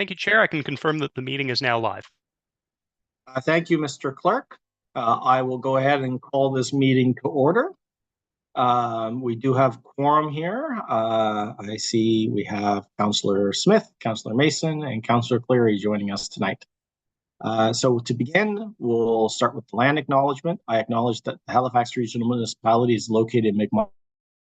Thank you, Chair. I can confirm that the meeting is now live. Thank you, Mr. Clerk. I will go ahead and call this meeting to order. We do have quorum here. I see we have Councillor Smith, Councillor Mason, and Councillor Cleary joining us tonight. So to begin, we'll start with the land acknowledgement. I acknowledge that the Halifax Regional Municipality is located in Mi'kmaq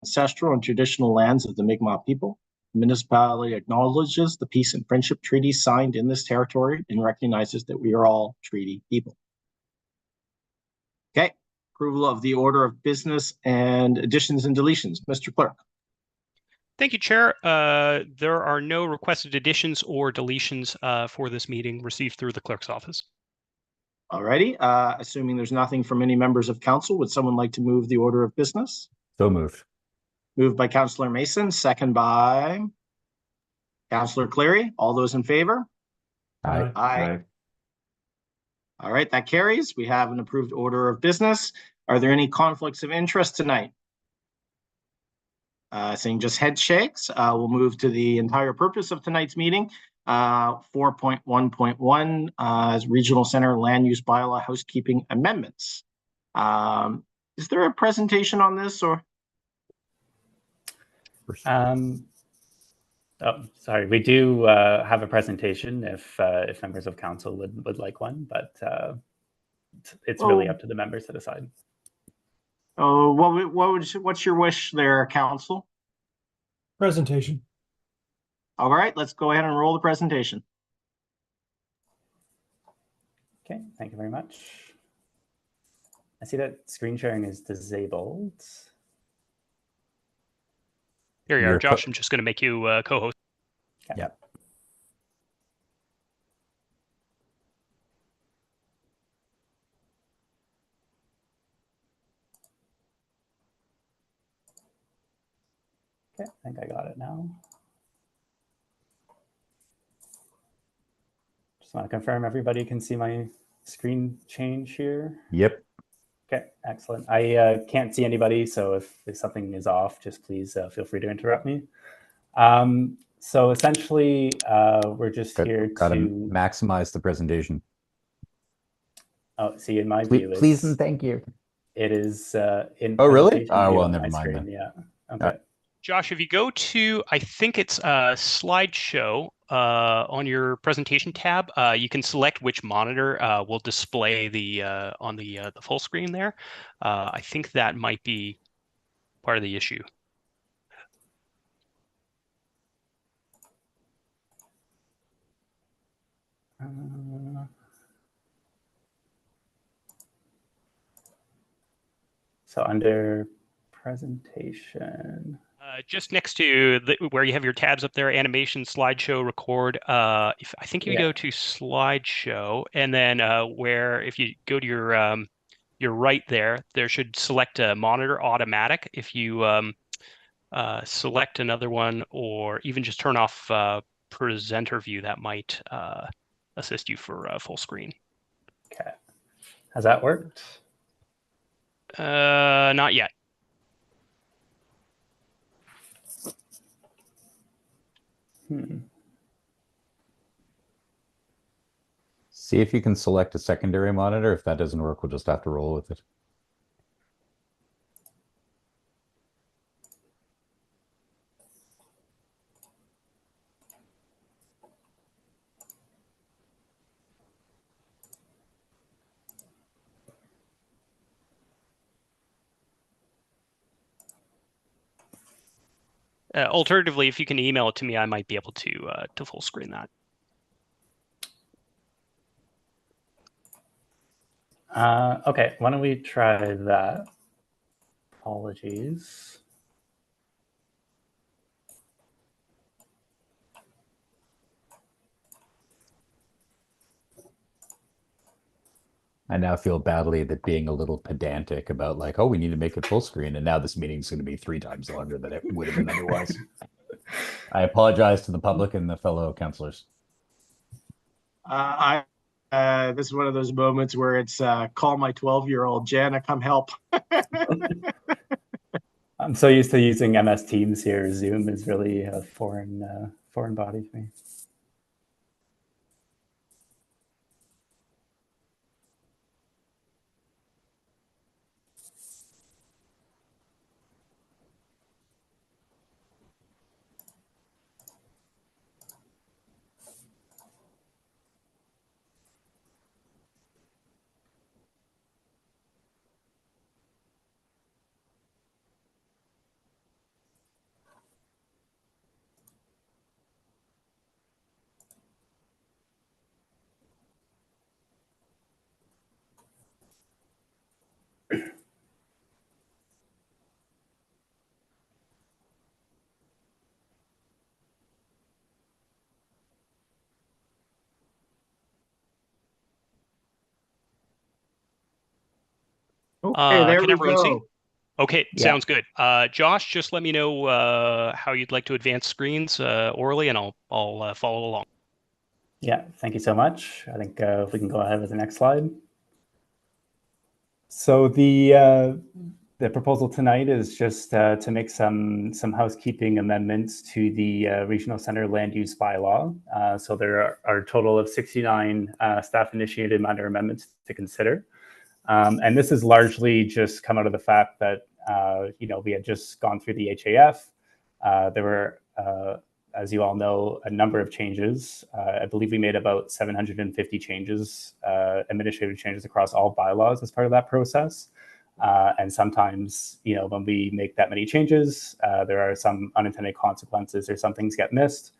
ancestral and traditional lands of the Mi'kmaq people. The municipality acknowledges the peace and friendship treaties signed in this territory and recognizes that we are all treaty people. Okay, approval of the order of business and additions and deletions. Mr. Clerk. Thank you, Chair. There are no requested additions or deletions for this meeting received through the clerk's office. Alrighty, assuming there's nothing from any members of council, would someone like to move the order of business? So moved. Moved by Councillor Mason, second by Councillor Cleary. All those in favor? Aye. Aye. All right, that carries. We have an approved order of business. Are there any conflicts of interest tonight? Seeing just head shakes, we'll move to the entire purpose of tonight's meeting. 4.1.1 Regional Center Land Use Bylaw Housekeeping Amendments. Is there a presentation on this or? Oh, sorry. We do have a presentation if members of council would like one, but it's really up to the members to decide. Oh, what's your wish there, council? Presentation. All right, let's go ahead and roll the presentation. Okay, thank you very much. I see that screen sharing is disabled. Here you are, Josh. I'm just going to make you co-host. Okay. Yep. Okay, I think I got it now. Just want to confirm everybody can see my screen change here. Yep. Okay, excellent. I can't see anybody, so if something is off, just please feel free to interrupt me. So essentially, we're just here Gotta to maximize the presentation. Oh, see, in my view, Please and thank you. It is in. Oh, really? Oh, well, never mind screen. then. Yeah. Okay. Josh, if you go to, I think it's slideshow on your presentation tab, you can select which monitor will display the on the full screen there. I think that might be part of the issue. So under presentation. Just next to where you have your tabs up there, animation, slideshow, record. I think you go to slideshow, and then if you go to your right there should select a monitor automatic. If you select another one, or even just turn off presenter view, that might assist you for full screen. Okay, has that worked? Not yet. See if you can select a secondary monitor. If that doesn't work, we'll just have to roll with it. Alternatively, if you can email it to me, I might be able to full screen that. Okay, why don't we try that? Apologies. I now feel badly that being a little pedantic about like, oh, we need to make it full screen, and now this meeting's going to be 3 times longer than it would have been otherwise. I apologize to the public and the fellow councillors. This is one of those moments where it's call my 12-year-old Jana, come help. I'm so used to using MS Teams here. Zoom is really a foreign body to me. Okay, there Can we everyone see? go. Okay, Yeah. sounds good. Josh, just let me know how you'd like to advance screens orally, and I'll follow along. Yeah, thank you so much. I think if we can go ahead with the next slide. So the proposal tonight is just to make some housekeeping amendments to the regional center land use bylaw. So there are a total of 69 staff-initiated minor amendments to consider. And this is largely just come out of the fact that we had just gone through the HAF. There were, as you all know, a number of changes. I believe we made about 750 changes, administrative changes across all bylaws as part of that process. And sometimes, when we make that many changes, there are some unintended consequences or some things get missed.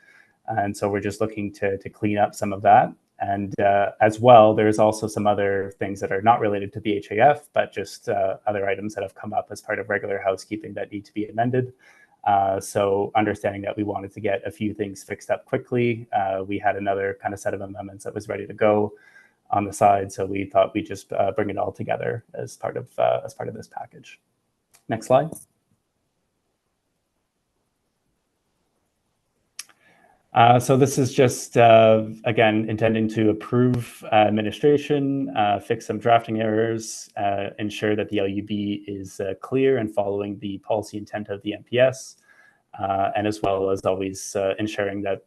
And so we're just looking to clean up some of that. And as well, there's also some other things that are not related to the HAF, but just other items that have come up as part of regular housekeeping that need to be amended. So understanding that we wanted to get a few things fixed up quickly, we had another kind of set of amendments that was ready to go on the side. So we thought we'd just bring it all together as part of this package. Next slide. So this is just, again, intending to approve administration, fix some drafting errors, ensure that the LUB is clear and following the policy intent of the MPS, and as well as always ensuring that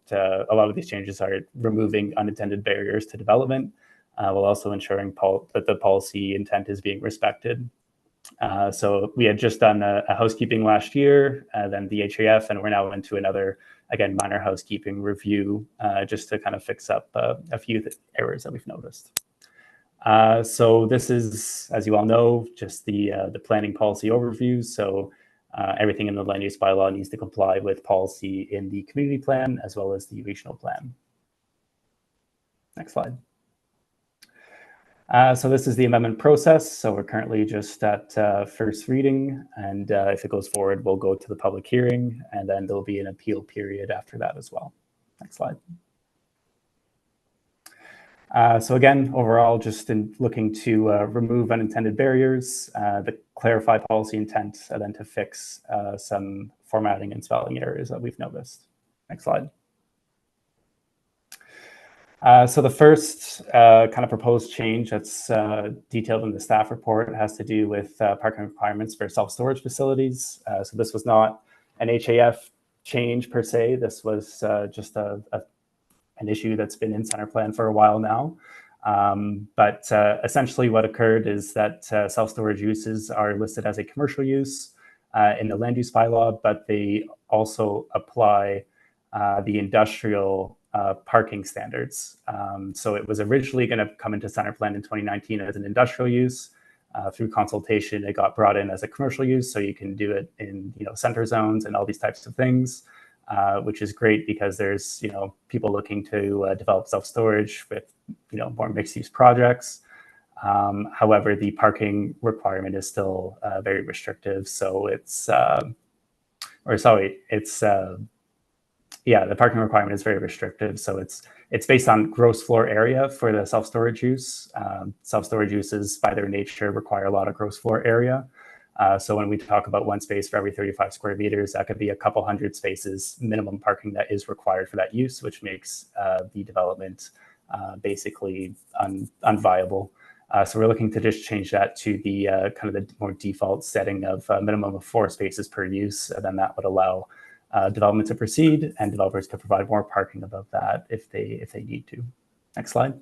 a lot of these changes are removing unintended barriers to development, while also ensuring that the policy intent is being respected. So we had just done a housekeeping last year, then the HAF, and we're now into another, again, minor housekeeping review, just to kind of fix up a few errors that we've noticed. So this is, as you all know, just the planning policy overview. So everything in the land use bylaw needs to comply with policy in the community plan as well as the regional plan. Next slide. So this is the amendment process. So we're currently just at first reading, and if it goes forward, we'll go to the public hearing, and then there'll be an appeal period after that as well. Next slide. So again, overall, just in looking to remove unintended barriers, to clarify policy intent, and then to fix some formatting and spelling errors that we've noticed. Next slide. So the first kind of proposed change that's detailed in the staff report has to do with parking requirements for self-storage facilities. So this was not an HAF change per se. This was just an issue that's been in center plan for a while now. But essentially what occurred is that self-storage uses are listed as a commercial use in the land use bylaw, but they also apply the industrial parking standards. So it was originally going to come into center plan in 2019 as an industrial use. Through consultation, it got brought in as a commercial use, so you can do it in center zones and all these types of things, which is great because there's people looking to develop self-storage with more mixed-use projects. However, the parking requirement is still very restrictive. So the parking requirement is very restrictive. So it's based on gross floor area for the self-storage use. Self-storage uses, by their nature, require a lot of gross floor area. So when we talk about one space for every 35 square meters, that could be a couple hundred spaces minimum parking that is required for that use, which makes the development basically unviable. So we're looking to just change that to the kind of the more default setting of a minimum of 4 spaces per use, and then that would allow development to proceed, and developers could provide more parking above that if they need to. Next slide.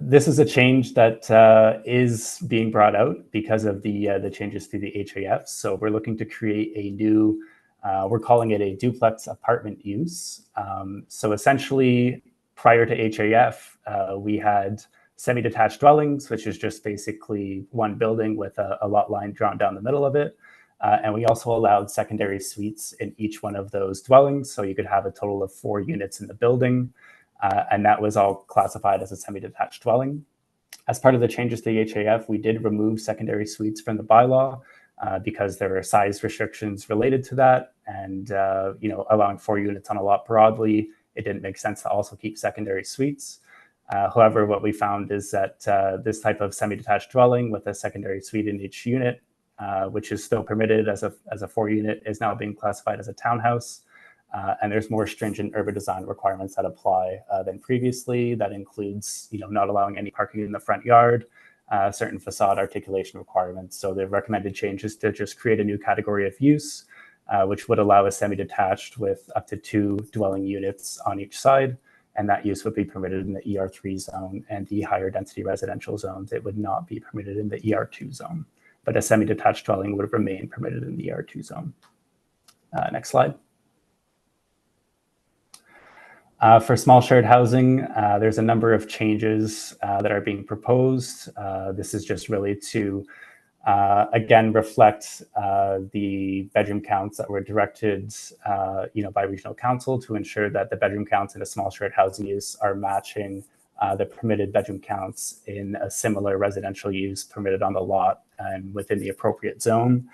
This is a change that is being brought out because of the changes to the HAF. So we're looking to create a new, we're calling it a duplex apartment use. So essentially, prior to HAF, we had semi-detached dwellings, which is just basically one building with a lot line drawn down the middle of it. And we also allowed secondary suites in each one of those dwellings. So you could have a total of 4 units in the building. And that was all classified as a semi-detached dwelling. As part of the changes to the HAF, we did remove secondary suites from the bylaw because there were size restrictions related to that. And allowing 4 units on a lot broadly, it didn't make sense to also keep secondary suites. However, what we found is that this type of semi-detached dwelling with a secondary suite in each unit, which is still permitted as a 4-unit, is now being classified as a townhouse. And there's more stringent urban design requirements that apply than previously. That includes, not allowing any parking in the front yard, certain facade articulation requirements. So the recommended change is to just create a new category of use, which would allow a semi-detached with up to 2 dwelling units on each side. And that use would be permitted in the ER3 zone, and the higher density residential zones, it would not be permitted in the ER2 zone. But a semi-detached dwelling would remain permitted in the ER2 zone. Next slide. For small shared housing, there's a number of changes that are being proposed. This is just really to, again, reflect the bedroom counts that were directed, by regional council to ensure that the bedroom counts in a small shared housing use are matching the permitted bedroom counts in a similar residential use permitted on the lot and within the appropriate zone.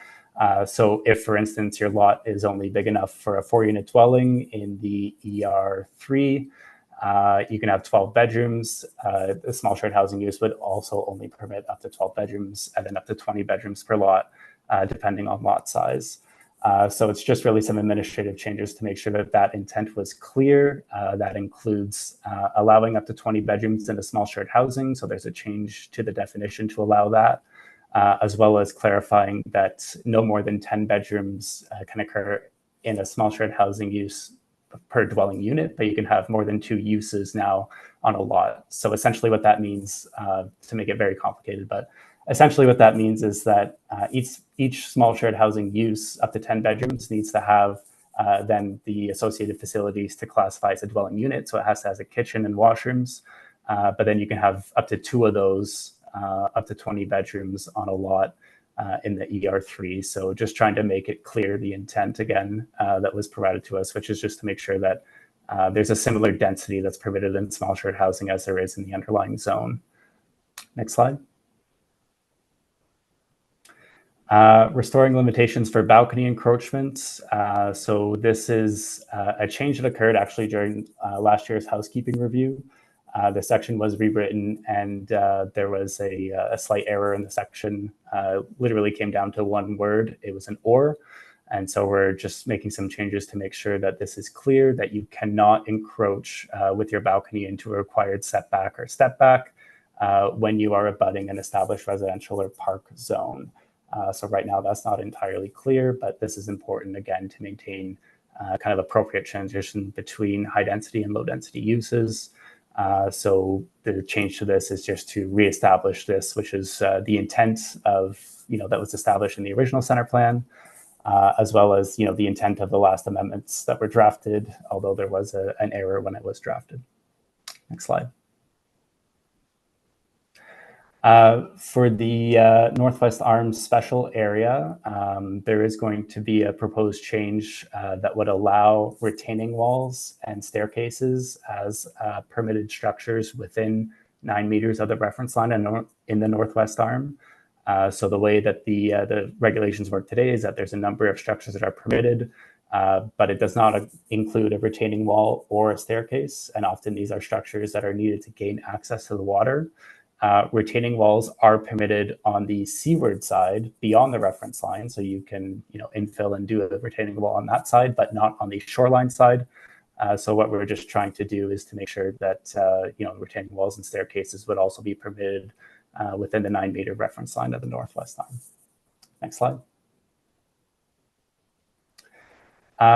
So if, for instance, your lot is only big enough for a 4-unit dwelling in the ER3, you can have 12 bedrooms. The small shared housing use would also only permit up to 12 bedrooms and then up to 20 bedrooms per lot, depending on lot size. So it's just really some administrative changes to make sure that that intent was clear. That includes allowing up to 20 bedrooms in a small shared housing. So there's a change to the definition to allow that. As well as clarifying that no more than 10 bedrooms can occur in a small shared housing use per dwelling unit, but you can have more than 2 uses now on a lot. So essentially what that means, to make it very complicated, but essentially what that means is that each small shared housing use up to 10 bedrooms needs to have then the associated facilities to classify as a dwelling unit. So it has to have a kitchen and washrooms, but then you can have up to 2 of those up to 20 bedrooms on a lot in the ER3. So just trying to make it clear the intent again that was provided to us, which is just to make sure that there's a similar density that's permitted in small shared housing as there is in the underlying zone. Next slide. Restoring limitations for balcony encroachments. So this is a change that occurred actually during last year's housekeeping review. The section was rewritten, and there was a slight error in the section. Literally came down to one word. It was an or. And so we're just making some changes to make sure that this is clear, that you cannot encroach with your balcony into a required setback or step back when you are abutting an established residential or park zone. So right now that's not entirely clear, but this is important, again, to maintain kind of appropriate transition between high density and low density uses. So the change to this is just to reestablish this, which is the intent of, that was established in the original center plan, as well as, the intent of the last amendments that were drafted, although there was an error when it was drafted. Next slide. For the Northwest Arms special area, there is going to be a proposed change that would allow retaining walls and staircases as permitted structures within 9 meters of the reference line in the Northwest Arm. So the way that the regulations work today is that there's a number of structures that are permitted, but it does not include a retaining wall or a staircase. And often these are structures that are needed to gain access to the water. Retaining walls are permitted on the seaward side beyond the reference line. So you can, infill and do a retaining wall on that side, but not on the shoreline side. So what we're just trying to do is to make sure that, retaining walls and staircases would also be permitted within the 9-meter reference line of the Northwest Arm. Next slide.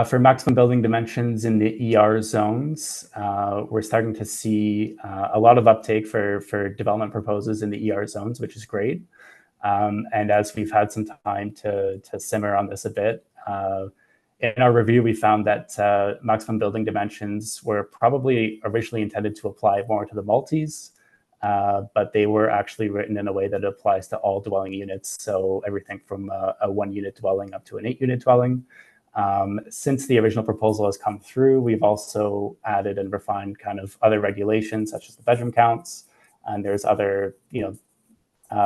For maximum building dimensions in the ER zones, we're starting to see a lot of uptake for development proposals in the ER zones, which is great. And as we've had some time to simmer on this a bit, in our review, we found that maximum building dimensions were probably originally intended to apply more to the multis, but they were actually written in a way that applies to all dwelling units. So everything from a 1-unit dwelling up to an 8-unit dwelling. Since the original proposal has come through, we've also added and refined kind of other regulations, such as the bedroom counts. And there's other,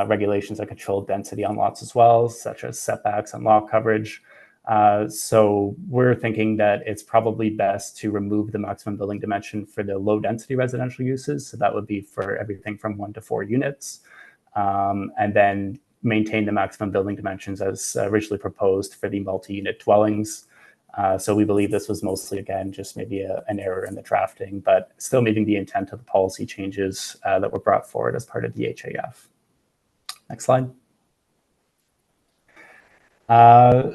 regulations that control density on lots as well, such as setbacks and lot coverage. So we're thinking that it's probably best to remove the maximum building dimension for the low density residential uses. So that would be for everything from 1 to 4 units, and then maintain the maximum building dimensions as originally proposed for the multi-unit dwellings. So we believe this was mostly, again, just maybe an error in the drafting, but still meeting the intent of the policy changes that were brought forward as part of the HAF. Next slide.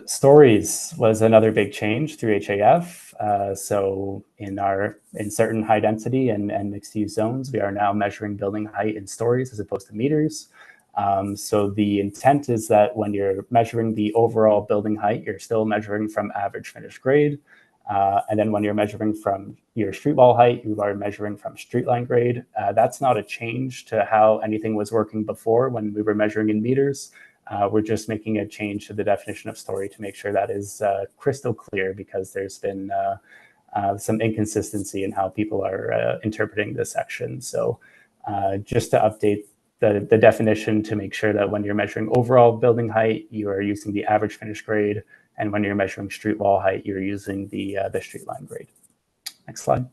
Stories was another big change through HAF. So in certain high density and mixed use zones, we are now measuring building height in stories as opposed to meters. So the intent is that when you're measuring the overall building height, you're still measuring from average finished grade. And then when you're measuring from your street wall height, you are measuring from street line grade. That's not a change to how anything was working before when we were measuring in meters. We're just making a change to the definition of story to make sure that is crystal clear, because there's been some inconsistency in how people are interpreting this section. So just to update the definition to make sure that when you're measuring overall building height, you are using the average finished grade, and when you're measuring street wall height, you're using the street line grade. Next slide.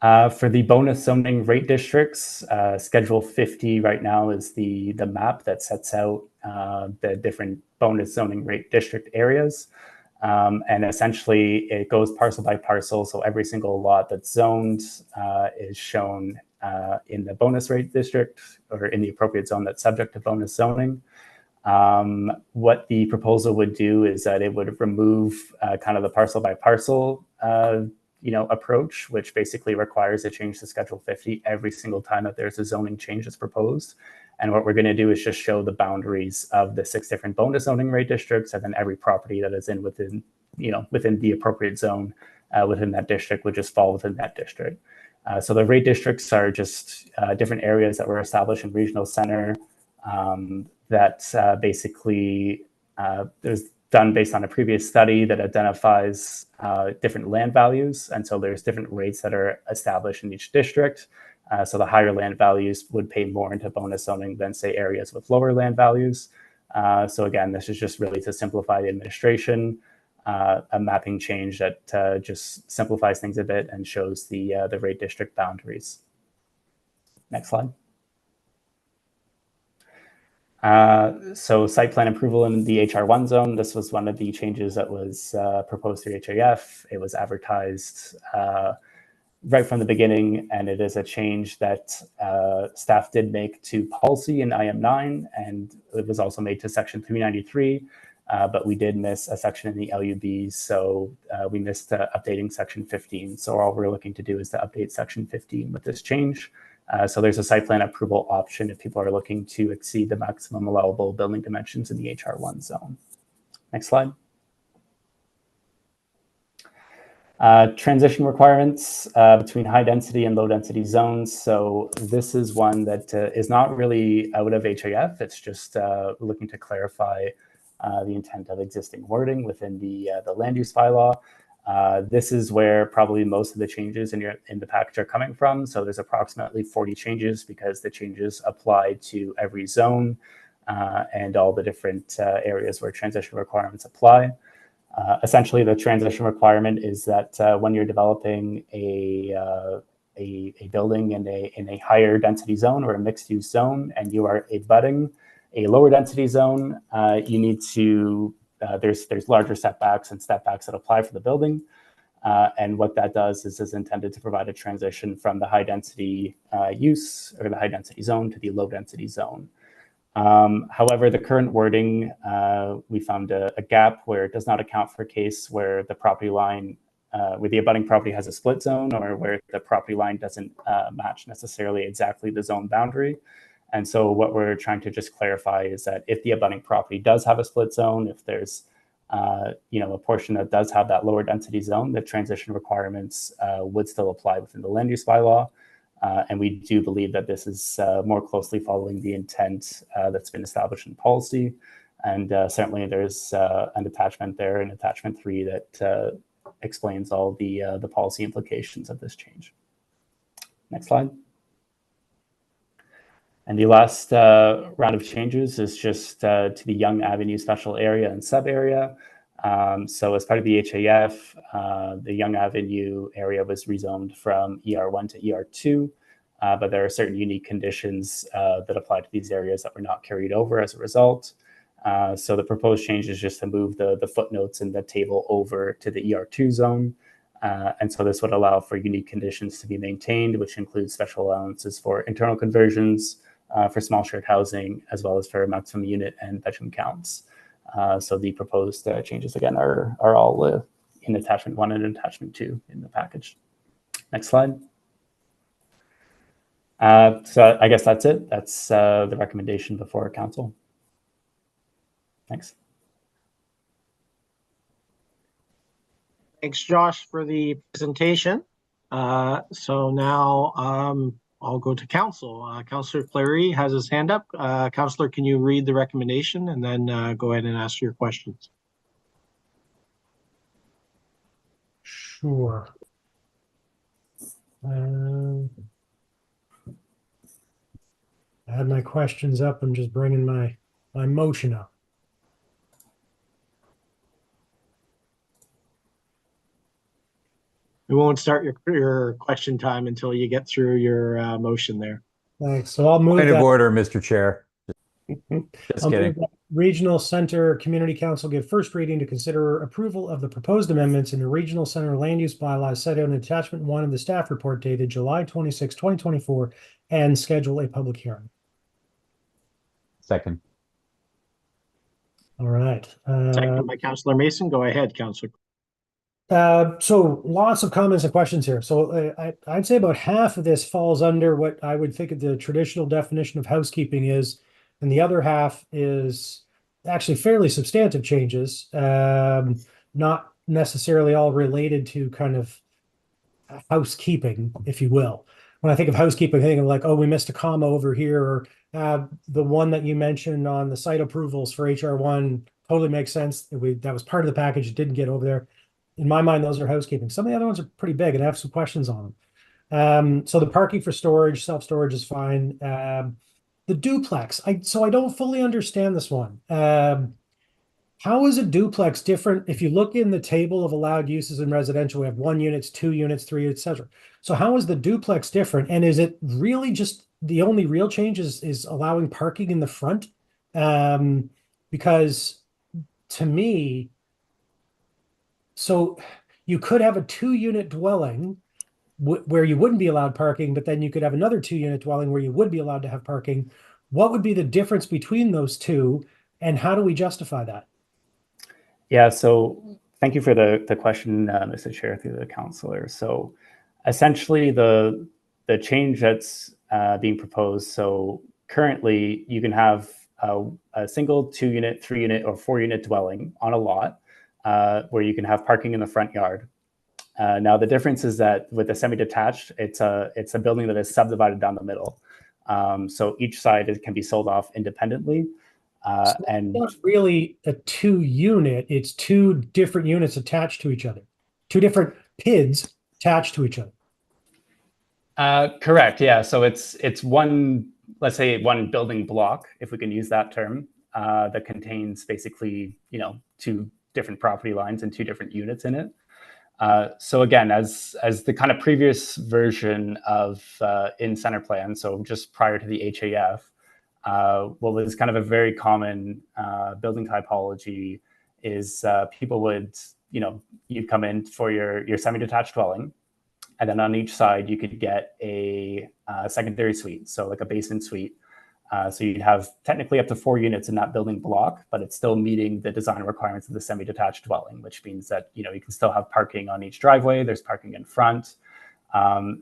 For the bonus zoning rate districts, Schedule 50 right now is the map that sets out the different bonus zoning rate district areas. And essentially, it goes parcel by parcel. So every single lot that's zoned is shown in the bonus rate district, or in the appropriate zone that's subject to bonus zoning. What the proposal would do is that it would remove kind of the parcel by parcel approach, which basically requires a change to Schedule 50 every single time that there's a zoning change that's proposed. And what we're going to do is just show the boundaries of the 6 different bonus zoning rate districts, and then every property that is within the appropriate zone within that district would just fall within that district. So the rate districts are just different areas that were established in regional center that basically there's done based on a previous study that identifies different land values. And so there's different rates that are established in each district. So the higher land values would pay more into bonus zoning than, say, areas with lower land values. So again, this is just really to simplify the administration, a mapping change that just simplifies things a bit and shows the rate district boundaries. Next slide. So site plan approval in the HR1 zone, this was one of the changes that was proposed through HAF. It was advertised right from the beginning, and it is a change that staff did make to policy in IM9, and it was also made to section 393, but we did miss a section in the LUB, so we missed updating section 15. So all we're looking to do is to update section 15 with this change. So there's a site plan approval option if people are looking to exceed the maximum allowable building dimensions in the HR1 zone. Next slide. Transition requirements between high density and low density zones. So this is one that is not really out of HAF. It's just looking to clarify the intent of existing wording within the land use bylaw. This is where probably most of the changes in the package are coming from. So there's approximately 40 changes because the changes apply to every zone and all the different areas where transition requirements apply. Essentially, the transition requirement is that when you're developing a building in a higher density zone or a mixed use zone, and you are abutting a lower density zone, you need to there's larger setbacks and step backs that apply for the building. And what that does is intended to provide a transition from the high density use or the high density zone to the low density zone. However, the current wording, we found a gap where it does not account for a case where the property line, where the abutting property has a split zone, or where the property line doesn't match necessarily exactly the zone boundary. And so what we're trying to just clarify is that if the abutting property does have a split zone, if there's a portion that does have that lower density zone, the transition requirements would still apply within the land use bylaw. And we do believe that this is more closely following the intent that's been established in policy. And certainly there's an attachment there in attachment 3 that explains all the policy implications of this change. Next slide. And the last round of changes is just to the Yonge Avenue special area and sub area. So as part of the HAF, the Yonge Avenue area was rezoned from ER1 to ER2, but there are certain unique conditions that apply to these areas that were not carried over as a result. So the proposed change is just to move the footnotes in the table over to the ER2 zone. And so this would allow for unique conditions to be maintained, which includes special allowances for internal conversions, for small shared housing, as well as for maximum unit and bedroom counts. So the proposed changes, again, are all in attachment 1 and attachment 2 in the package. Next slide. So I guess that's it. That's the recommendation before council. Thanks. Thanks, Josh, for the presentation. So now I'll go to council. Councillor Clary has his hand up. Councillor, can you read the recommendation and then go ahead and ask your questions? Sure. I had my questions up. I'm just bringing my motion up. We won't start your question time until you get through your motion there. Thanks. So I'll move Point of that. order, Mr. Chair. Just I'll kidding. move that Regional Center Community Council give first reading to consider approval of the proposed amendments in the Regional Center land use bylaws set out in attachment 1 of the staff report dated July 26, 2024, and schedule a public hearing. Second. All right. Second by Councillor Mason. Go ahead, Councillor. So lots of comments and questions here. So I'd say about half of this falls under what I would think of the traditional definition of housekeeping is, and the other half is actually fairly substantive changes, not necessarily all related to kind of housekeeping, if you will. When I think of housekeeping, I think of like, oh, we missed a comma over here, or the one that you mentioned on the site approvals for HR1 totally makes sense. That was part of the package, it didn't get over there. In my mind, those are housekeeping. Some of the other ones are pretty big, and I have some questions on them. So the parking for storage, self-storage is fine. The duplex, so I don't fully understand this one. How is a duplex different? If you look in the table of allowed uses in residential, we have 1 units, 2 units, 3, etc. So how is the duplex different? And is it really just the only real change is allowing parking in the front? Because to me, so you could have a 2-unit dwelling where you wouldn't be allowed parking, but then you could have another 2-unit dwelling where you would be allowed to have parking. What would be the difference between those two, and how do we justify that? Yeah, so thank you for the question, Mr. Chair, through the councillor. So essentially the change that's being proposed, so currently you can have a single 2-unit, 3-unit, or 4-unit dwelling on a lot where you can have parking in the front yard. Now the difference is that with a semi-detached, it's a building that is subdivided down the middle. So each side can be sold off independently. So and it's not really a 2-unit, it's 2 different units attached to each other. 2 different PIDs attached to each other. Correct, yeah. So it's one, let's say 1 building block, if we can use that term, that contains basically, 2 different property lines and 2 different units in it. So again, as the kind of previous version of in center plan, so just prior to the HAF, what was kind of a very common building typology is people would, you'd come in for your semi-detached dwelling, and then on each side you could get a secondary suite, so like a basement suite. So you'd have technically up to 4 units in that building block, but it's still meeting the design requirements of the semi-detached dwelling, which means that, you can still have parking on each driveway, there's parking in front.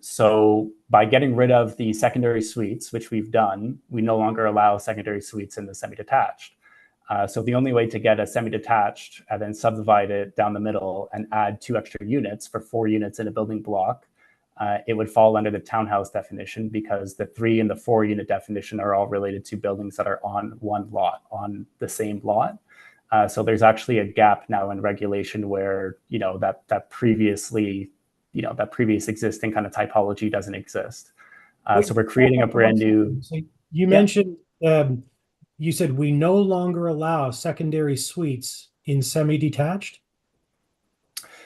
So by getting rid of the secondary suites, which we've done, we no longer allow secondary suites in the semi-detached. So the only way to get a semi-detached and then subdivide it down the middle and add 2 extra units for 4 units in a building block, it would fall under the townhouse definition, because the 3 and the 4 unit definition are all related to buildings that are on one lot, on the same lot. So there's actually a gap now in regulation where, that previously, that previous existing kind of typology doesn't exist. So we're creating a brand new. You mentioned, you said we no longer allow secondary suites in semi-detached.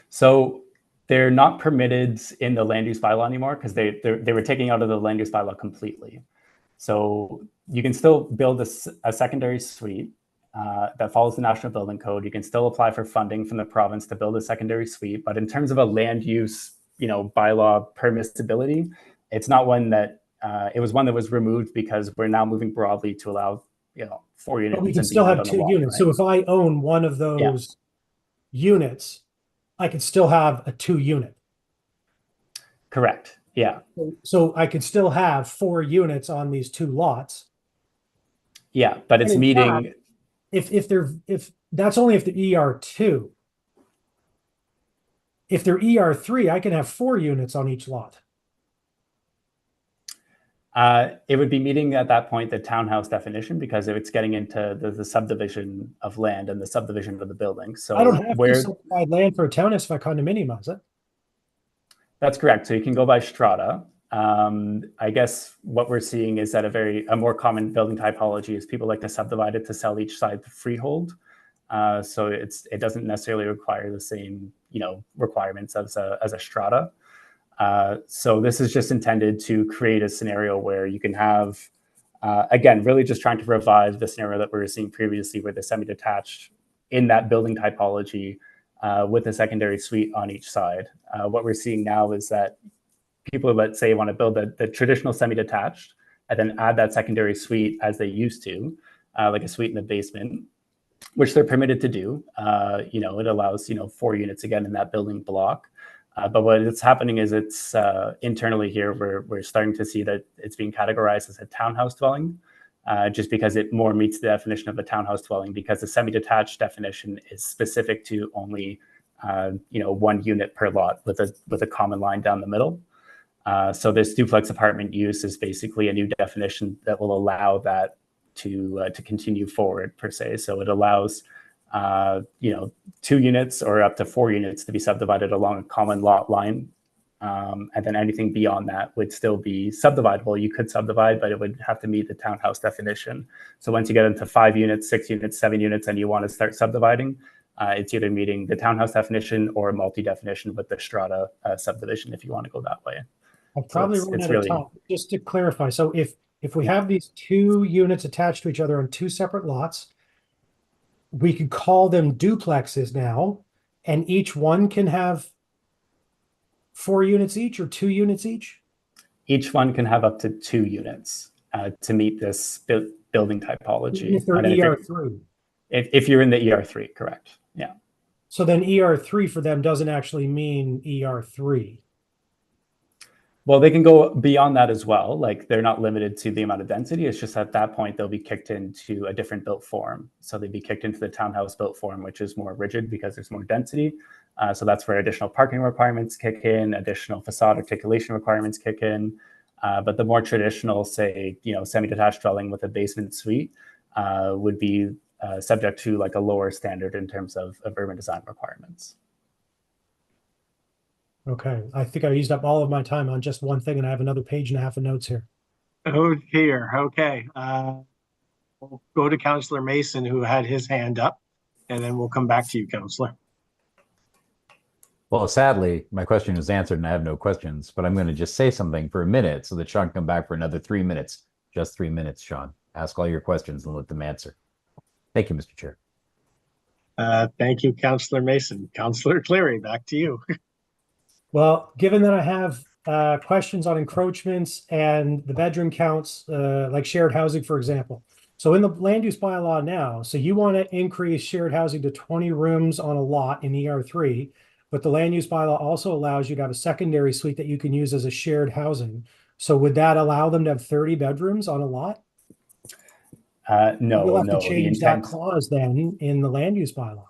So they're not permitted in the land use bylaw anymore because they were taking out of the land use bylaw completely. So you can still build a secondary suite that follows the National Building Code. You can still apply for funding from the province to build a secondary suite, but in terms of a land use, bylaw permissibility, it's not one that it was one that was removed because we're now moving broadly to allow 4 units. But we can still have 2 units. Right? So if I own one of those units, I could still have a 2 unit. Correct. Yeah. So I could still have 4 units on these 2 lots. Yeah, but it's meeting. If that's only if the ER2. If they're ER3, I can have 4 units on each lot. It would be meeting at that point the townhouse definition because it's getting into the subdivision of land and the subdivision of the building. So I don't have to subdivide land for a townhouse if I condominiumize it. That's correct. So you can go by strata. I guess what we're seeing is that a more common building typology is people like to subdivide it to sell each side the freehold. So it doesn't necessarily require the same requirements as a strata. So this is just intended to create a scenario where you can have, again, really just trying to revive the scenario that we were seeing previously where the semi-detached in that building typology with a secondary suite on each side. What we're seeing now is that people, let's say, want to build the traditional semi-detached and then add that secondary suite as they used to, like a suite in the basement, which they're permitted to do. It allows, 4 units again in that building block. But what is happening is it's internally here, we're starting to see that it's being categorized as a townhouse dwelling, just because it more meets the definition of a townhouse dwelling, because the semi-detached definition is specific to only 1 unit per lot with a common line down the middle. So this duplex apartment use is basically a new definition that will allow that to continue forward per se. So it allows 2 units or up to 4 units to be subdivided along a common lot line. And then anything beyond that would still be subdividable. You could subdivide, but it would have to meet the townhouse definition. So once you get into 5 units, 6 units, 7 units, and you want to start subdividing, it's either meeting the townhouse definition or a multi-definition with the strata subdivision if you want to go that way. I've probably run out of time. Just to clarify, so if we have these 2 units attached to each other on 2 separate lots, we could call them duplexes now, and each one can have 4 units each or 2 units each? Each one can have up to 2 units to meet this building typology. If they're ER3. If you're in the ER3, correct. Yeah. So then ER3 for them doesn't actually mean ER3. Well, they can go beyond that as well. Like they're not limited to the amount of density. It's just at that point, they'll be kicked into a different built form. So they'd be kicked into the townhouse built form, which is more rigid because there's more density. So that's where additional parking requirements kick in, additional facade articulation requirements kick in. But the more traditional, say, semi-detached dwelling with a basement suite would be subject to like a lower standard in terms of urban design requirements. Okay, I think I used up all of my time on just one thing, and I have another 1.5 pages of notes here. Oh dear. Okay. We'll go to Councillor Mason, who had his hand up, and then we'll come back to you, Councillor. Well, sadly, my question is answered and I have no questions, but I'm going to just say something for a minute so that Sean can come back for another 3 minutes. Just 3 minutes, Sean. Ask all your questions and let them answer. Thank you, Mr. Chair. Thank you, Councillor Mason. Councillor Cleary, back to you. Well, given that I have questions on encroachments and the bedroom counts, like shared housing, for example. So in the land use bylaw now, so you want to increase shared housing to 20 rooms on a lot in ER3, but the land use bylaw also allows you to have a secondary suite that you can use as a shared housing. So would that allow them to have 30 bedrooms on a lot? No, We'll have to change that clause then in the land use bylaw.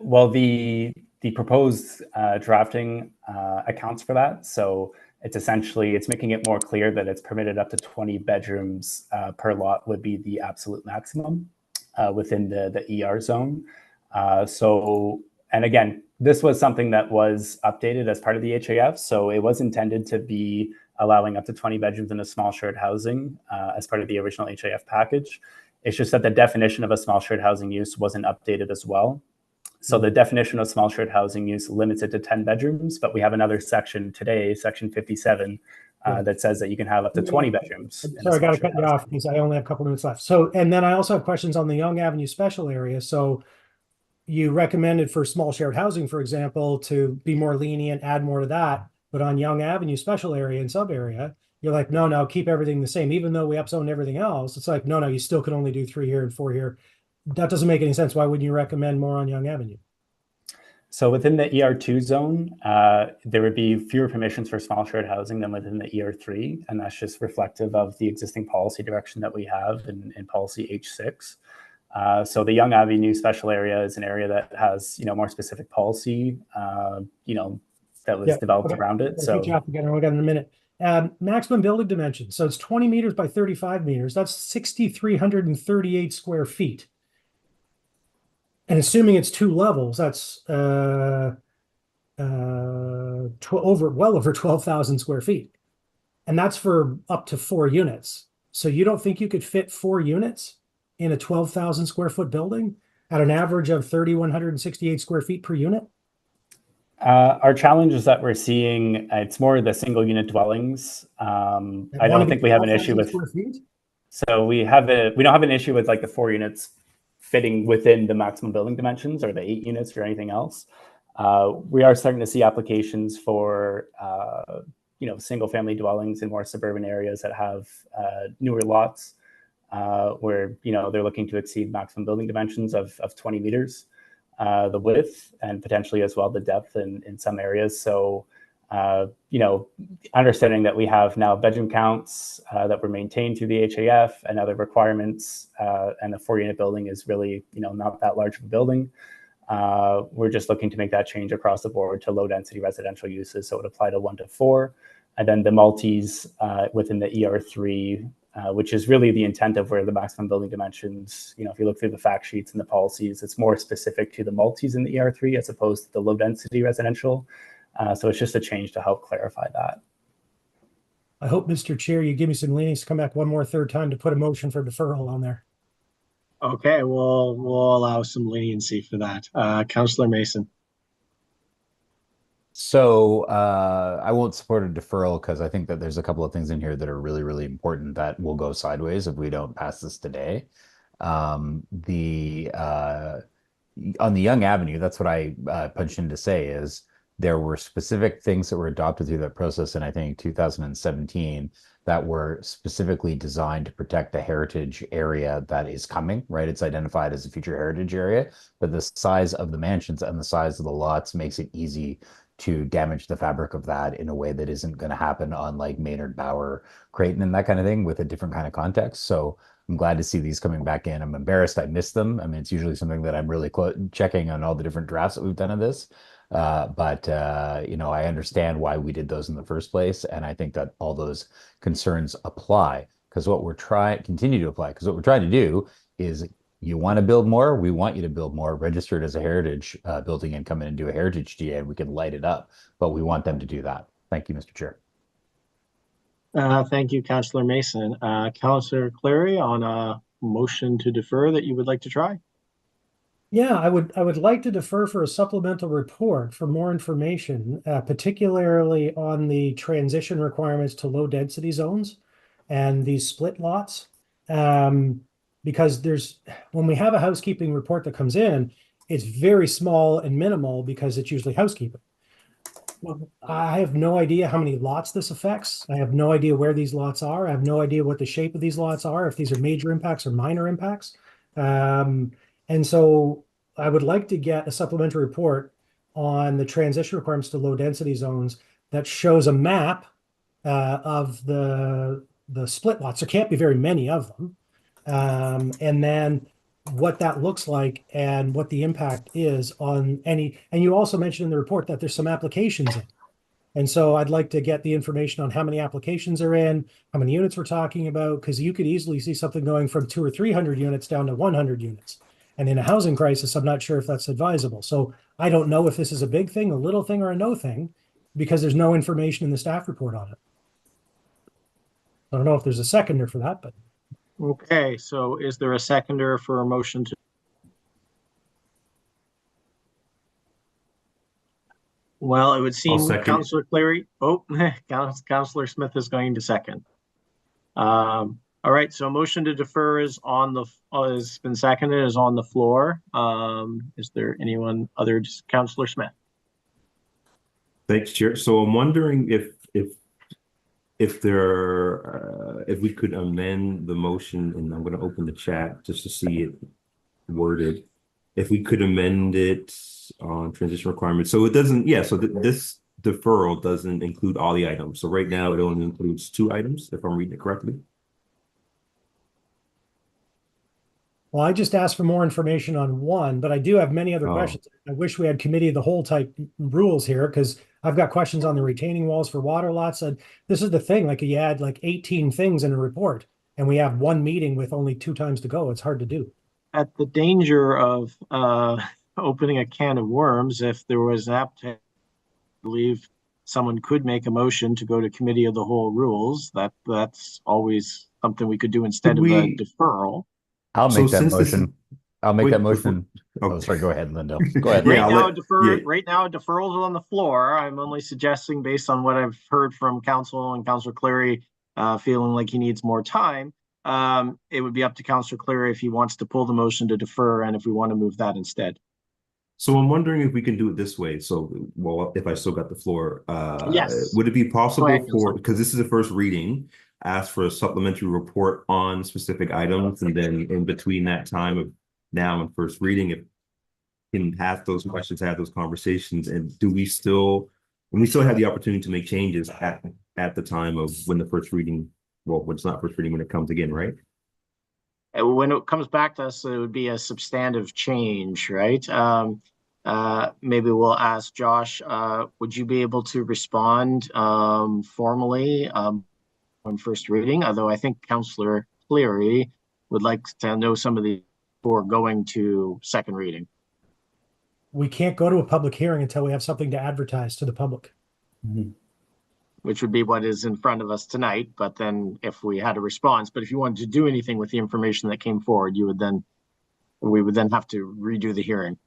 Well, the proposed drafting accounts for that. So it's making it more clear that it's permitted up to 20 bedrooms per lot would be the absolute maximum within the ER zone. And again, this was something that was updated as part of the HAF. So it was intended to be allowing up to 20 bedrooms in a small shared housing as part of the original HAF package. It's just that the definition of a small shared housing use wasn't updated as well. So the definition of small shared housing use limits it to 10 bedrooms, but we have another section today, section 57, that says that you can have up to 20 bedrooms. Sorry, I got to cut you off because I only have a couple minutes left. So, and then I also have questions on the Yonge Avenue special area. So you recommended for small shared housing, for example, to be more lenient, add more to that. But on Yonge Avenue special area and sub area, you're like, no, keep everything the same. Even though we upzoned everything else, it's like, no, you still can only do 3 here and 4 here. That doesn't make any sense. Why wouldn't you recommend more on Yonge Avenue? So within the ER2 zone, there would be fewer permissions for small shared housing than within the ER3, and that's just reflective of the existing policy direction that we have in policy H6. So the Yonge Avenue special area is an area that has, more specific policy, that was developed around it. So we got in a minute. Maximum building dimension. So it's 20 meters by 35 meters. That's 6,338 square feet. And assuming it's 2 levels, that's well over 12,000 square feet. And that's for up to 4 units. So you don't think you could fit 4 units in a 12,000 square foot building at an average of 3,168 square feet per unit? Our challenge is that we're seeing it's more the single unit dwellings. I don't think we have an issue with. So we don't have an issue with like the 4 units fitting within the maximum building dimensions or the 8 units or anything else. We are starting to see applications for single family dwellings in more suburban areas that have newer lots where they're looking to exceed maximum building dimensions of 20 meters, the width, and potentially as well the depth in some areas. So understanding that we have now bedroom counts that were maintained through the HAF and other requirements, and the 4-unit building is really, not that large of a building. We're just looking to make that change across the board to low density residential uses. So it would apply to 1 to 4, and then the multis within the ER3, which is really the intent of where the maximum building dimensions, if you look through the fact sheets and the policies, it's more specific to the multis in the ER3 as opposed to the low density residential. So it's just a change to help clarify that. I hope, Mr. Chair, you give me some lenience to come back one more third time to put a motion for deferral on there. Okay, we'll allow some leniency for that. Councillor Mason. So I won't support a deferral because I think that there's a couple of things in here that are really, really important that will go sideways if we don't pass this today. On the Yonge Avenue, that's what I punched in to say is there were specific things that were adopted through that process in, I think, 2017 that were specifically designed to protect the heritage area that is coming, right? It's identified as a future heritage area, but the size of the mansions and the size of the lots makes it easy to damage the fabric of that in a way that isn't going to happen on like Maynard, Bauer, Creighton, and that kind of thing with a different kind of context. So I'm glad to see these coming back in. I'm embarrassed I missed them. I mean, it's usually something that I'm really checking on all the different drafts that we've done of this. But I understand why we did those in the first place. And I think that all those concerns apply because what we're trying to do is you want to build more, we want you to build more, registered as a heritage building and come in and do a heritage GA and we can light it up, but we want them to do that. Thank you, Mr. Chair. Thank you, Councillor Mason. Councillor Cleary, on a motion to defer that you would like to try? Yeah, I would like to defer for a supplemental report for more information, particularly on the transition requirements to low density zones and these split lots. Because when we have a housekeeping report that comes in, it's very small and minimal because it's usually housekeeping. Well, I have no idea how many lots this affects. I have no idea where these lots are. I have no idea what the shape of these lots are, if these are major impacts or minor impacts. And so I would like to get a supplementary report on the transition requirements to low density zones that shows a map of the split lots. There can't be very many of them. And then what that looks like and what the impact is on any, and you also mentioned in the report that there's some applications in. And so I'd like to get the information on how many applications are in, how many units we're talking about, because you could easily see something going from 200 or 300 units down to 100 units. And in a housing crisis, I'm not sure if that's advisable. So I don't know if this is a big thing, a little thing, or a no thing, because there's no information in the staff report on it. I don't know if there's a seconder for that, but Okay, so is there a seconder for a motion to? Well, it would seem second. Councillor Cleary, Councillor Smith is going to second. All right, so a motion to defer is on the, has been seconded, is on the floor. Is there anyone other, Councillor Smith? Thanks, Chair. So I'm wondering if there, if we could amend the motion, and I'm going to open the chat just to see it worded. If we could amend it on transition requirements, so it doesn't, yeah, so this deferral doesn't include all the items. So right now it only includes 2 items, if I'm reading it correctly. well, I just asked for more information on one, but I do have many other Oh. questions. I wish we had committee of the whole type rules here because I've got questions on the retaining walls for water lots. And this is the thing, like you add like 18 things in a report and we have one meeting with only 2 times to go. It's hard to do. At the danger of opening a can of worms, if there was an appetite, I believe someone could make a motion to go to committee of the whole rules. That's always something we could do instead of a deferral. I'll So make that since this is- motion. I'll make Wait, that before- motion. Oh, Okay. sorry. Go ahead, Lindo. Go ahead. Yeah, Right I'll now, let- right now, deferrals are on the floor. I'm only suggesting based on what I've heard from council and Councillor Cleary, feeling like he needs more time. It would be up to Councillor Cleary if he wants to pull the motion to defer and if we want to move that instead. So I'm wondering if we can do it this way. So, well, if I still got the floor, Yes. would it be possible Go ahead, for, Councillor. because this is the first reading, ask for a supplementary report on specific items, and then in between that time of now and first reading, if can have those questions, have those conversations, and do we still, and we still have the opportunity to make changes at the time of when the first reading, well, when it's not first reading, when it comes again, right? When it comes back to us, it would be a substantive change, right? Maybe we'll ask Josh, would you be able to respond formally on first reading? Although I think Councillor Cleary would like to know some of the before going to second reading. We can't go to a public hearing until we have something to advertise to the public. Which would be what is in front of us tonight, but then if we had a response, but if you wanted to do anything with the information that came forward, we would then have to redo the hearing.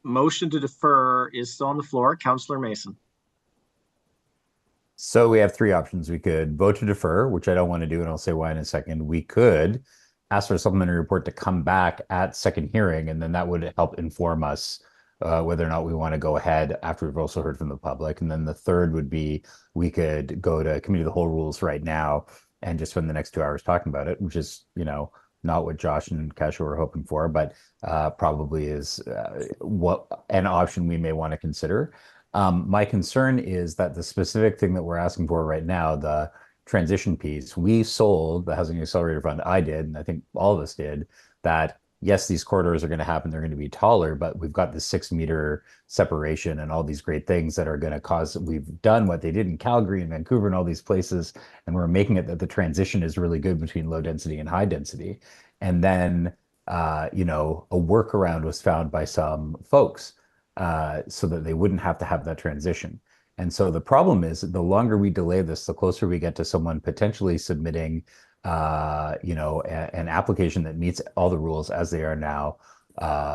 Motion to defer is still on the floor. Councillor Mason. So we have 3 options. We could vote to defer, which I don't want to do, and I'll say why in a second. We could ask for a supplementary report to come back at second hearing, and then that would help inform us whether or not we want to go ahead after we've also heard from the public. And then the third would be we could go to committee of the whole rules right now and just spend the next 2 hours talking about it, which is, you know, not what Josh and Kasha were hoping for, but probably is what an option we may want to consider. My concern is that the specific thing that we're asking for right now, the transition piece, we sold the Housing Accelerator Fund, I did, and I think all of us did, that yes, these corridors are going to happen, they're going to be taller, but we've got the 6-meter separation and all these great things that are going to cause, we've done what they did in Calgary and Vancouver and all these places, and we're making it that the transition is really good between low density and high density. And then, you know, a workaround was found by some folks so that they wouldn't have to have that transition. And so the problem is the longer we delay this, the closer we get to someone potentially submitting you know, an application that meets all the rules as they are now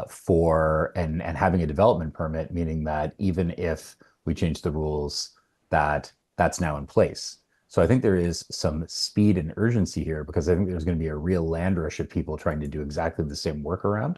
for and having a development permit, meaning that even if we change the rules, that's now in place. So I think there is some speed and urgency here because I think there's going to be a real land rush of people trying to do exactly the same workaround.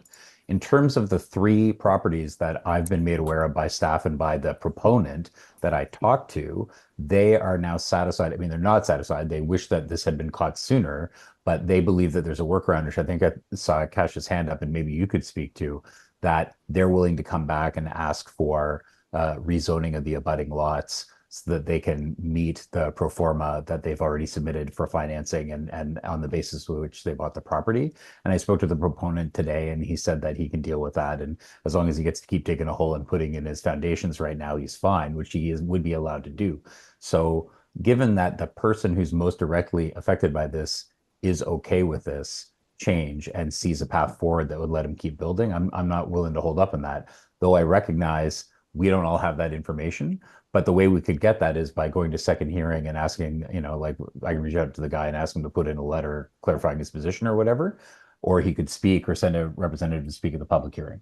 In terms of the 3 properties that I've been made aware of by staff and by the proponent that I talked to, they are now satisfied. I mean, they're not satisfied. They wish that this had been caught sooner, but they believe that there's a workaround, which I think I saw Kash's hand up and maybe you could speak to, that they're willing to come back and ask for rezoning of the abutting lots so that they can meet the pro forma that they've already submitted for financing and on the basis of which they bought the property. And I spoke to the proponent today and he said that he can deal with that. And as long as he gets to keep digging a hole and putting in his foundations right now, he's fine, which he would be allowed to do. So given that the person who's most directly affected by this is okay with this change and sees a path forward that would let him keep building, I'm not willing to hold up on that, though I recognize we don't all have that information. But the way we could get that is by going to second hearing and asking, like I can reach out to the guy and ask him to put in a letter clarifying his position or whatever, or he could speak or send a representative to speak at the public hearing.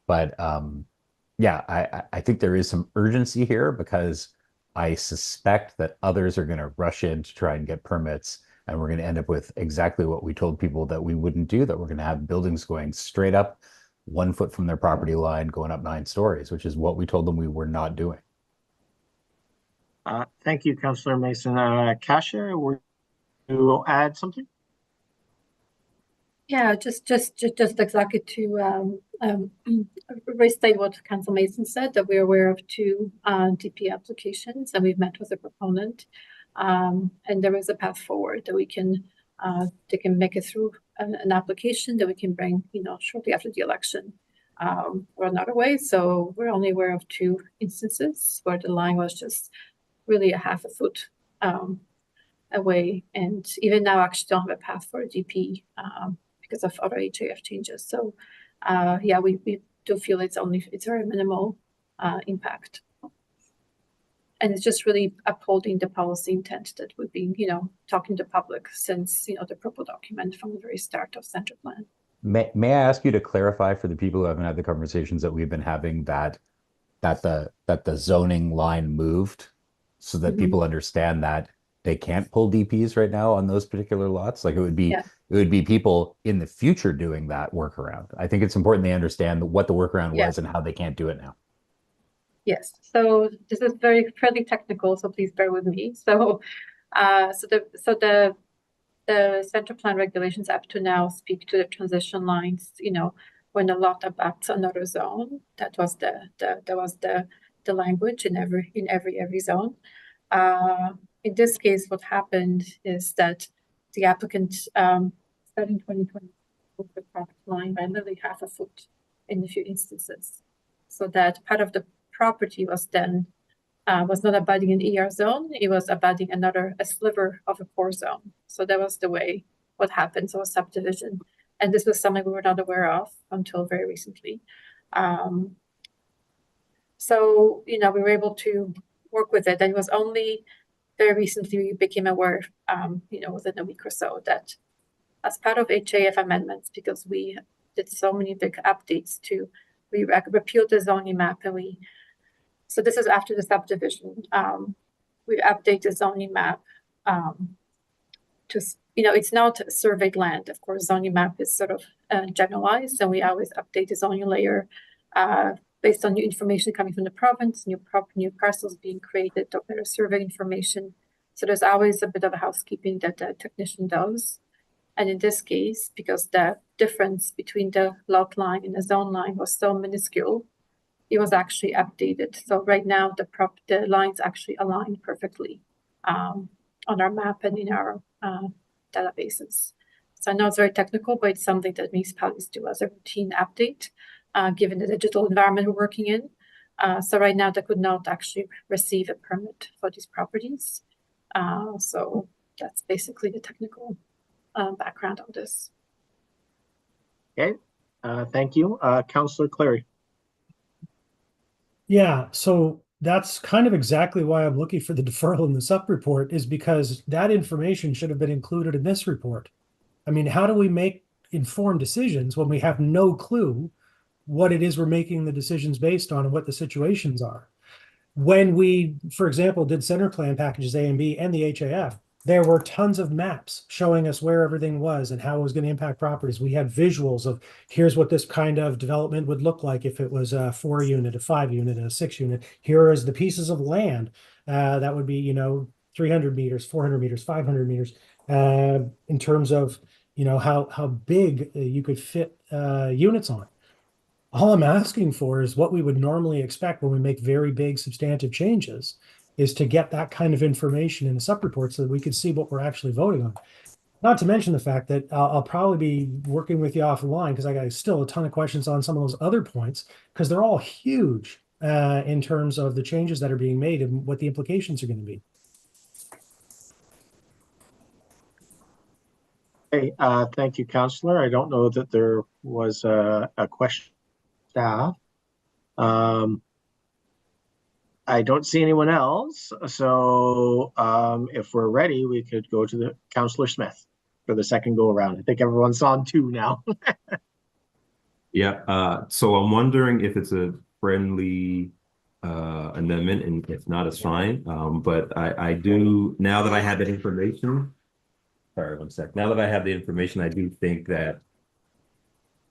But yeah, I think there is some urgency here because I suspect that others are going to rush in to try and get permits, and we're going to end up with exactly what we told people that we wouldn't do, that we're going to have buildings going straight up 1 foot from their property line, going up 9 stories, which is what we told them we were not doing. Thank you, Councillor Mason. Kasia, were you add something? Yeah, just exactly to restate what Councillor Mason said, that we're aware of 2 DP applications, and we've met with the proponent, and there is a path forward that we can they can make it through an application that we can bring, shortly after the election, or another way. So we're only aware of 2 instances where the line was just really a half a foot away, and even now actually don't have a path for a DP because of other HAF changes. So yeah, we do feel it's very minimal impact, and it's just really upholding the policy intent that we've been talking to the public since the purple document from the very start of Center Plan. May I ask you to clarify for the people who haven't had the conversations that we've been having that the zoning line moved so that people understand that they can't pull DPs right now on those particular lots? Like it would be people in the future doing that workaround. I think it's important they understand what the workaround was and how they can't do it now. Yes, so this is fairly technical, so please bear with me. So the Center Plan regulations up to now speak to the transition lines, when a lot abuts another zone. That was the language in every zone. In this case, what happened is that the applicant starting 2020 moved the property line by literally half a foot in a few instances, so that part of the property was then was not abutting an ER zone; it was abutting a sliver of a core zone. So that was the way what happened. So a subdivision, and this was something we were not aware of until very recently. So we were able to work with it, and it was only very recently we became aware, within a week or so, that as part of HAF amendments, because we did so many big updates we repealed the zoning map, and so this is after the subdivision. We updated the zoning map to, it's not surveyed land. Of course, zoning map is sort of generalized, and we always update the zoning layer based on new information coming from the province, new parcels being created, or better survey information. So there's always a bit of a housekeeping that the technician does. And in this case, because the difference between the lot line and the zone line was so minuscule, it was actually updated. So right now, the lines actually align perfectly on our map and in our databases. So I know it's very technical, but it's something that municipalities do as a routine update, given the digital environment we're working in. So right now, they could not actually receive a permit for these properties. So that's basically the technical background on this. Okay, thank you. Councillor Clary. Yeah, so that's kind of exactly why I'm looking for the deferral in the SUP report, is because that information should have been included in this report. I mean, how do we make informed decisions when we have no clue what it is we're making the decisions based on and what the situations are? When we, for example, did Center Plan packages A and B and the HAF, there were tons of maps showing us where everything was and how it was going to impact properties. We had visuals of here's what this kind of development would look like if it was a 4-unit, a 5-unit, a 6-unit. Here is the pieces of land that would be, 300 meters, 400 meters, 500 meters in terms of, how big you could fit units on. All I'm asking for is what we would normally expect when we make very big substantive changes, is to get that kind of information in the SUP report so that we can see what we're actually voting on. Not to mention the fact that I'll probably be working with you offline because I got still a ton of questions on some of those other points, because they're all huge in terms of the changes that are being made and what the implications are going to be. Hey, thank you, Councillor. I don't know that there was a question. Staff. I don't see anyone else. So if we're ready, we could go to the Councillor Smith for the second go around. I think everyone's on two now. Yeah, so I'm wondering if it's a friendly amendment, and if not, it's fine. But I do, now that I have that information, sorry, one sec. Now that I have the information, I do think that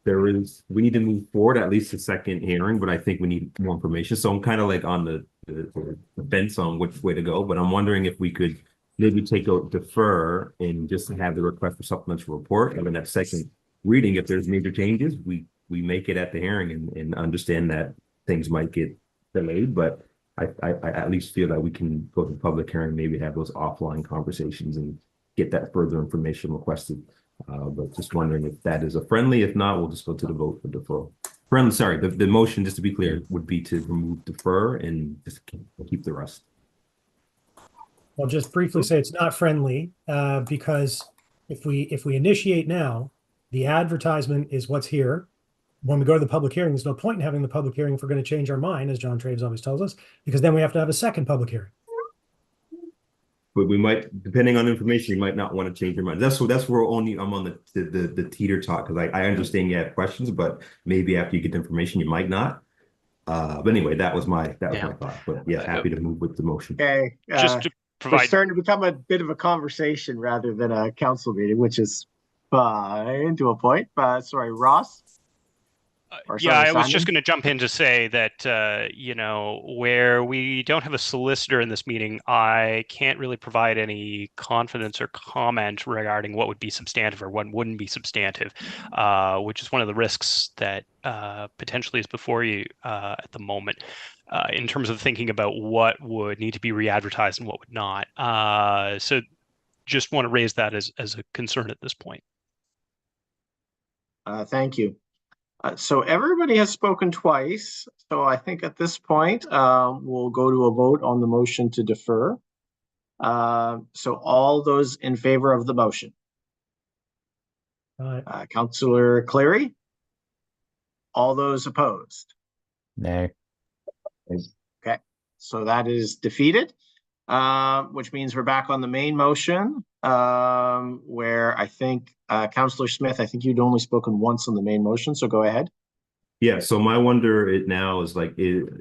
we need to move forward, at least a second hearing, but I think we need more information. So I'm kind of like on the fence on which way to go, but I'm wondering if we could maybe defer and just have the request for supplemental report, and then that second reading, if there's major changes, we make it at the hearing and understand that things might get delayed, but I at least feel that we can go to public hearing, maybe have those offline conversations and get that further information requested. But just wondering if that is a friendly. If not, we'll just go to the vote for deferral. Friendly, sorry, the motion, just to be clear, would be to remove defer and just keep the rest. I'll just briefly say it's not friendly because if we initiate now, the advertisement is what's here. When we go to the public hearing, there's no point in having the public hearing if we're going to change our mind, as John Traves always tells us, because then we have to have a second public hearing. But we might, depending on information, you might not want to change your mind. That's where only I'm on the teeter talk, because I understand you have questions, but maybe after you get the information, you might not. But anyway, that was my thought. But yeah, happy to move with the motion. Okay. Just to We're provide, starting to become a bit of a conversation rather than a council meeting, which is fine to a point. But sorry, Ross. Or yeah, sorry, I was just Simon? going to jump in to say that, you know, where we don't have a solicitor in this meeting, I can't really provide any confidence or comment regarding what would be substantive or what wouldn't be substantive, which is one of the risks that potentially is before you at the moment in terms of thinking about what would need to be re-advertised and what would not. So just want to raise that as a concern at this point. Thank you. So everybody has spoken twice. So I think at this point, we'll go to a vote on the motion to defer. So all those in favor of the motion. Councillor Cleary? All those opposed? Nay. Okay, so that is defeated, which means we're back on the main motion, where I think, Councillor Smith, I think you'd only spoken once on the main motion, so go ahead. Yeah, so my wonder now is like,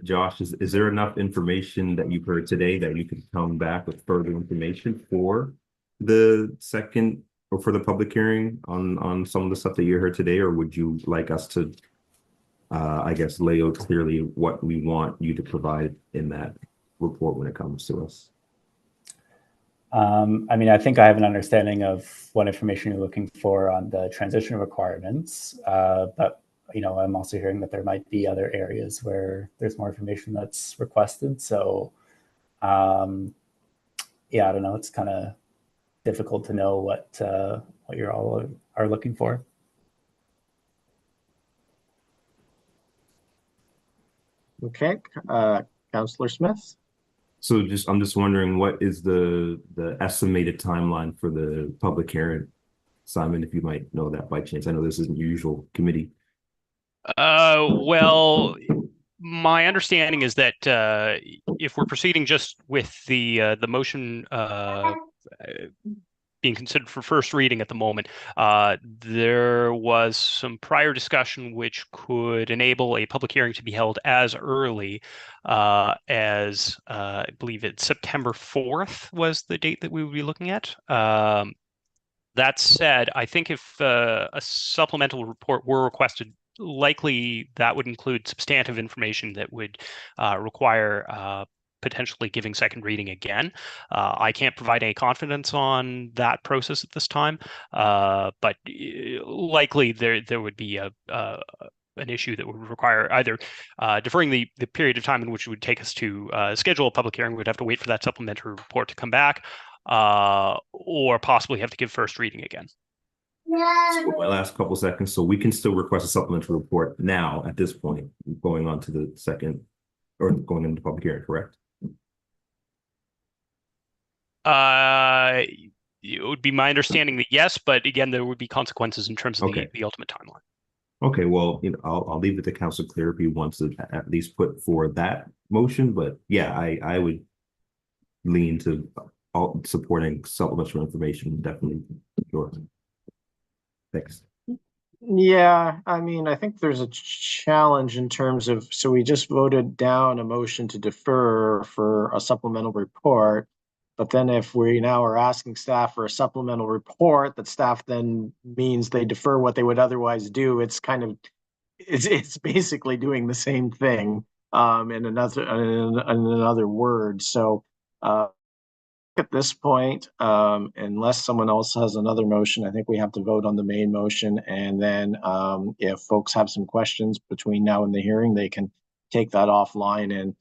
Josh, is there enough information that you've heard today that you could come back with further information for the second or for the public hearing on some of the stuff that you heard today, or would you like us to, I guess, lay out clearly what we want you to provide in that report when it comes to us? I mean, I think I have an understanding of what information you're looking for on the transition requirements, but you know, I'm also hearing that there might be other areas where there's more information that's requested. So, yeah, I don't know. It's kind of difficult to know what you're all are looking for. Okay, Councillor Smith. So I'm just wondering, what is the estimated timeline for the public hearing? Simon, if you might know that by chance. I know this isn't usual committee. Well, my understanding is that if we're proceeding just with the motion being considered for first reading at the moment, there was some prior discussion which could enable a public hearing to be held as early as I believe it's September 4th was the date that we would be looking at. That said, I think if a supplemental report were requested, likely that would include substantive information that would require potentially giving second reading again. I can't provide any confidence on that process at this time, but likely there would be an issue that would require either deferring the period of time in which it would take us to schedule a public hearing. We'd have to wait for that supplementary report to come back, or possibly have to give first reading again. So my last couple seconds, so we can still request a supplementary report now at this point, going on to the second, or going into public hearing, correct? It would be my understanding that yes, but again, there would be consequences in terms of Okay. the ultimate timeline. Okay, well, I'll leave it to Council Clear if he wants to at least put forward that motion, but yeah, I would lean to supporting supplemental information, definitely. Sure. Thanks. Yeah, I mean, I think there's a challenge in terms of, so we just voted down a motion to defer for a supplemental report. But then if we now are asking staff for a supplemental report, that staff then means they defer what they would otherwise do. It's kind of, it's basically doing the same thing in another word. So at this point, unless someone else has another motion, I think we have to vote on the main motion. And then if folks have some questions between now and the hearing, they can take that offline and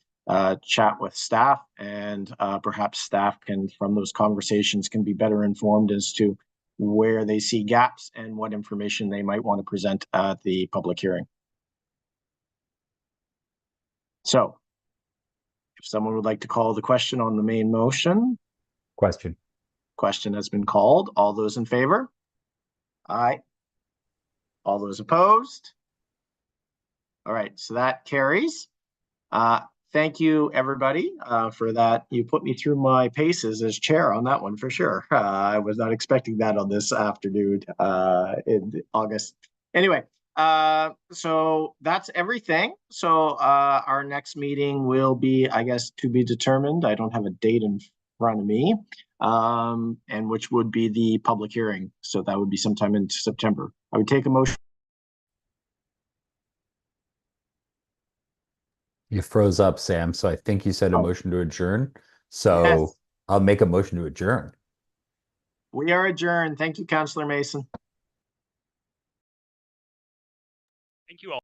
chat with staff. And perhaps staff can, from those conversations, can be better informed as to where they see gaps and what information they might want to present at the public hearing. So if someone would like to call the question on the main motion. Question. Question has been called. All those in favor? Aye. All those opposed? All right, so that carries. Thank you, everybody, for that. You put me through my paces as chair on that one for sure. I was not expecting that on this afternoon in August. Anyway, so that's everything. So our next meeting will be, I guess, to be determined. I don't have a date in front of me, and which would be the public hearing. So that would be sometime in September. I would take a motion. You froze up, Sam. So I think you said a motion to adjourn. So Yes. I'll make a motion to adjourn. We are adjourned. Thank you, Councillor Mason. Thank you all.